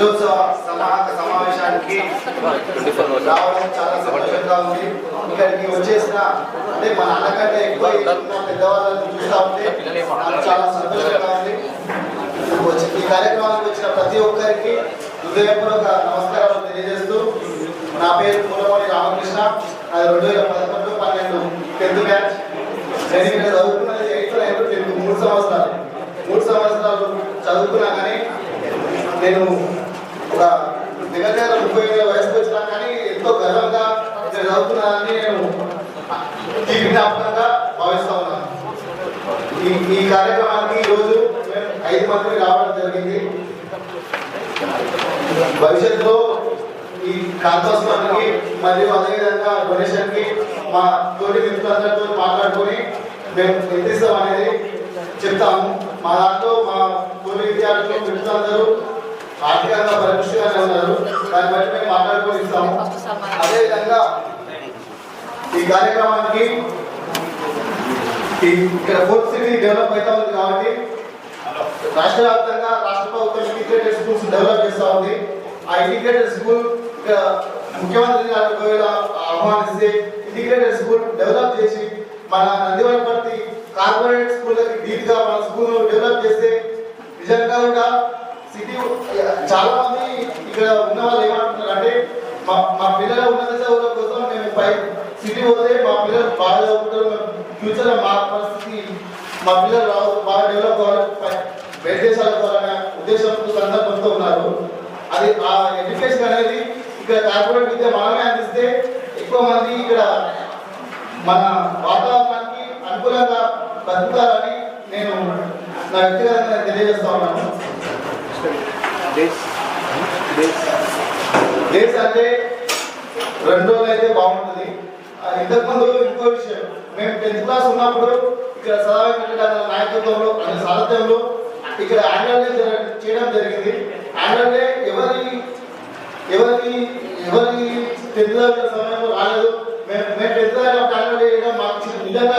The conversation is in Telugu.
దినోత్సవ సమావేశానికి రావడం చాలా సంతోషంగా ఉంది. ఇక్కడికి వచ్చేసిన అంటే మా నాన్నకంటే ఎక్కువ పెద్దవాళ్ళని చూస్తూ ఉంటే నాకు చాలా సంతోషంగా ఉంది. ఈ కార్యక్రమానికి వచ్చిన ప్రతి ఒక్కరికి హృదయపూర్వక నమస్కారాలు తెలియజేస్తూ, నా పేరు పూలమణి రామకృష్ణ. అది 2011-12 10th బ్యాచ్. నేను ఇక్కడ చదువుకున్నది 8th 9th 10th 3 సంవత్సరాలు చదువుకున్నా. కానీ నేను ఒక దగ్గర 30 ఏళ్ళ వయసుకు వచ్చినా కానీ ఎంతో గర్వంగా ఇక్కడ చదువుకున్నానని నేను జ్ఞాపకంగా భావిస్తా ఉన్నాను. ఈ కార్యక్రమానికి ఈరోజు మేము 5 మంది రావడం జరిగింది. భవిష్యత్తులో ఈ కాంతోత్సవానికి మరియు అదేవిధంగా డొనేషన్కి మా తోటి మిత్రులందరితో మాట్లాడుకొని మేము ఎంత ఇస్తాం అనేది చెప్తాము. మా దాంట్లో మా తోటి విద్యార్థులు మిత్రులందరూ ఆర్థికంగా పరిపుష్టిగానే ఉన్నారు. దాన్ని బట్టి మేము మాట్లాడుకొని ఇస్తాము. అదేవిధంగా ఈ కార్యక్రమానికి ఇక్కడ 4th సిటీ డెవలప్ అవుతా ఉంది కాబట్టి రాష్ట్ర వ్యాప్తంగా రాష్ట్ర ప్రభుత్వం ఇంటిగ్రేటెడ్ స్కూల్స్ డెవలప్ చేస్తూ ఉంది. ఆ ఇంటిగ్రేటెడ్ స్కూల్ ముఖ్యమంత్రి గారు ఒకవేళ ఆహ్వానిస్తే ఇంటిగ్రేటెడ్ స్కూల్ డెవలప్ చేసి మన నందివనపర్తి కార్పొరేట్ స్కూళ్ళకి ధీటుగా మన స్కూల్ డెవలప్ చేస్తే నిజంగా కూడా సిటీ చాలా మంది ఇక్కడ ఉన్న వాళ్ళు ఏమంటున్నారు అంటే మా పిల్లల ఉన్నత చదువుల కోసం మేము సిటీ పోతే మా పిల్లలు బాగా చదువుకుంటారు, ఫ్యూచర్లో మా పరిస్థితి మా పిల్లలు బాగా డెవలప్ కావాలి, బయట దేశాలకు పోవాలనే ఉద్దేశంతో సందర్భంతో ఉన్నారు. అది ఆ ఎడ్యుకేషన్ అనేది ఇక్కడ కార్పొరేట్ విద్య మనమే అందిస్తే ఎక్కువ మంది ఇక్కడ మన వాతావరణానికి అనుకూలంగా బతుకుతారని నేను నా వ్యక్తిగతంగా తెలియజేస్తా ఉన్నాను. డేట్స్ అంటే 2 రోజులు అయితే బాగుంటుంది. ఇంతకుముందు ఇంకో విషయం, మేము 10th క్లాస్ ఉన్నప్పుడు ఇక్కడ సదావేంకట నాయకత్వంలో అనే సారథ్యంలో ఇక్కడ యాన్యువల్ డే చేయడం జరిగింది. యాన్యువల్ డే ఎవరికి 10th సమయంలో రాలేదు. మేము 10th యాన్యువల్ డే చేయడం మాకు నిజంగా